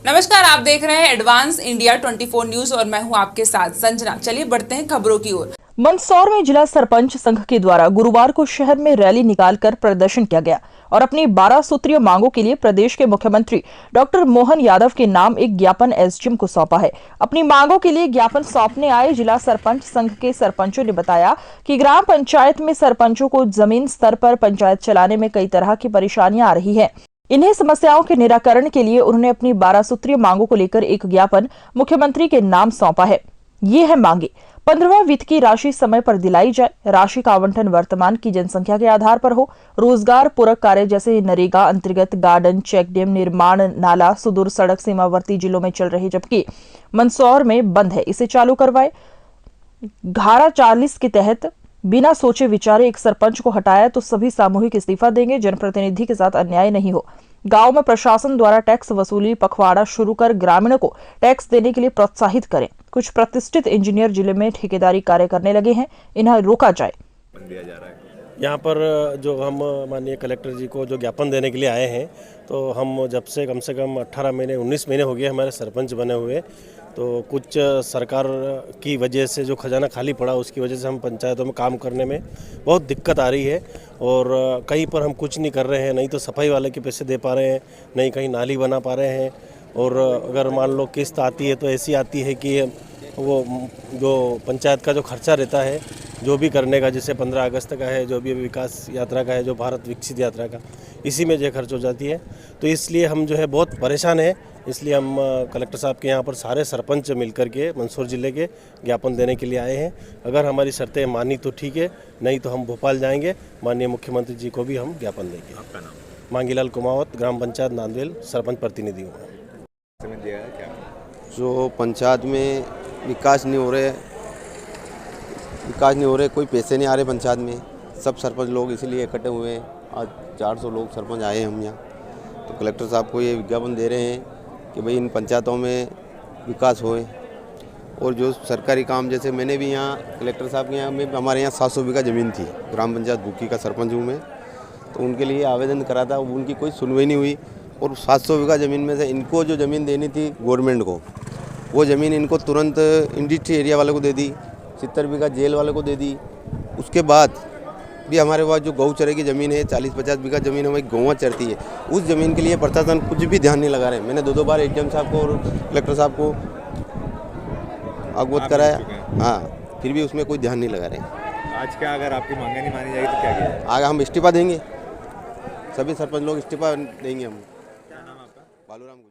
नमस्कार, आप देख रहे हैं एडवांस इंडिया 24 न्यूज और मैं हूं आपके साथ संजना। चलिए बढ़ते हैं खबरों की ओर। मंदसौर में जिला सरपंच संघ के द्वारा गुरुवार को शहर में रैली निकालकर प्रदर्शन किया गया और अपनी 12 सूत्रीय मांगों के लिए प्रदेश के मुख्यमंत्री डॉक्टर मोहन यादव के नाम एक ज्ञापन एसडीएम को सौंपा है। अपनी मांगों के लिए ज्ञापन सौंपने आए जिला सरपंच संघ के सरपंचों ने बताया कि ग्राम पंचायत में सरपंचों को जमीन स्तर पर पंचायत चलाने में कई तरह की परेशानियां आ रही है। इन्हीं समस्याओं के निराकरण के लिए उन्होंने अपनी 12 सूत्रीय मांगों को लेकर एक ज्ञापन मुख्यमंत्री के नाम सौंपा है। ये है मांगे: 15वां वित्त की राशि समय पर दिलाई जाए, राशि का आवंटन वर्तमान की जनसंख्या के आधार पर हो, रोजगार पूरक कार्य जैसे नरेगा अंतर्गत गार्डन, चेक डैम निर्माण, नाला सुदूर सड़क सीमावर्ती जिलों में चल रहे जबकि मंदसौर में बंद है, इसे चालू करवाए। धारा 40 के तहत बिना सोचे विचारे एक सरपंच को हटाया तो सभी सामूहिक इस्तीफा देंगे। जनप्रतिनिधि के साथ अन्याय नहीं हो। गांव में प्रशासन द्वारा टैक्स वसूली पखवाड़ा शुरू कर ग्रामीणों को टैक्स देने के लिए प्रोत्साहित करें। कुछ प्रतिष्ठित इंजीनियर जिले में ठेकेदारी कार्य करने लगे हैं, इन्हें रोका जाए। यहाँ पर जो हम माननीय कलेक्टर जी को जो ज्ञापन देने के लिए आए हैं, तो हम जब से कम 18 महीने 19 महीने हो गए हमारे सरपंच बने हुए, तो कुछ सरकार की वजह से जो खजाना खाली पड़ा उसकी वजह से हम पंचायतों में काम करने में बहुत दिक्कत आ रही है और कहीं पर हम कुछ नहीं कर रहे हैं, नहीं तो सफाई वाले के पैसे दे पा रहे हैं, नहीं कहीं नाली बना पा रहे हैं। और अगर मान लो किस्त आती है तो ऐसी आती है कि वो जो पंचायत का जो खर्चा रहता है जो भी करने का, जैसे 15 अगस्त का है, जो भी विकास यात्रा का है, जो भारत विकसित यात्रा का, इसी में जो खर्च हो जाती है। तो इसलिए हम जो है बहुत परेशान हैं। इसलिए हम कलेक्टर साहब के यहाँ पर सारे सरपंच मिलकर के मंदसौर जिले के ज्ञापन देने के लिए आए हैं। अगर हमारी शर्तें मानी तो ठीक है, नहीं तो हम भोपाल जाएंगे, माननीय मुख्यमंत्री जी को भी हम ज्ञापन देंगे। आपका नाम? मांगीलाल कुमावत, ग्राम पंचायत नांदवेल, सरपंच प्रतिनिधि हूँ। जो पंचायत में विकास नहीं हो रहे, कोई पैसे नहीं आ रहे पंचायत में, सब सरपंच लोग इसीलिए इकट्ठे हुए हैं। आज 400 लोग सरपंच आए हैं हम यहाँ, तो कलेक्टर साहब को ये विज्ञापन दे रहे हैं कि भाई इन पंचायतों में विकास होए। और जो सरकारी काम, जैसे मैंने भी यहाँ कलेक्टर साहब के यहाँ में, हमारे यहाँ 700 बीघा ज़मीन थी, ग्राम पंचायत भूखी का सरपंच हूँ मैं, तो उनके लिए आवेदन करा था, उनकी कोई सुनवाई नहीं हुई। और 700 बीघा ज़मीन में से इनको जो ज़मीन देनी थी गवर्नमेंट को, वो ज़मीन इनको तुरंत इंडस्ट्री एरिया वाले को दे दी, 70 बीघा जेल वाले को दे दी। उसके बाद भी हमारे पास जो गौ चरे की ज़मीन है, 40-50 बीघा ज़मीन हमारी गौवा चरती है, उस ज़मीन के लिए प्रशासन कुछ भी ध्यान नहीं लगा रहे। मैंने 2 बार एडीएम साहब को और कलेक्टर साहब को अवगत कराया, हाँ, फिर भी उसमें कोई ध्यान नहीं लगा रहे। आज क्या अगर आपकी मांगें नहीं मानी जाएगी तो क्या किया? आगे हम इस्तीफा देंगे, सभी सरपंच लोग इस्तीफा देंगे हम। क्या नाम आपका? बालूराम।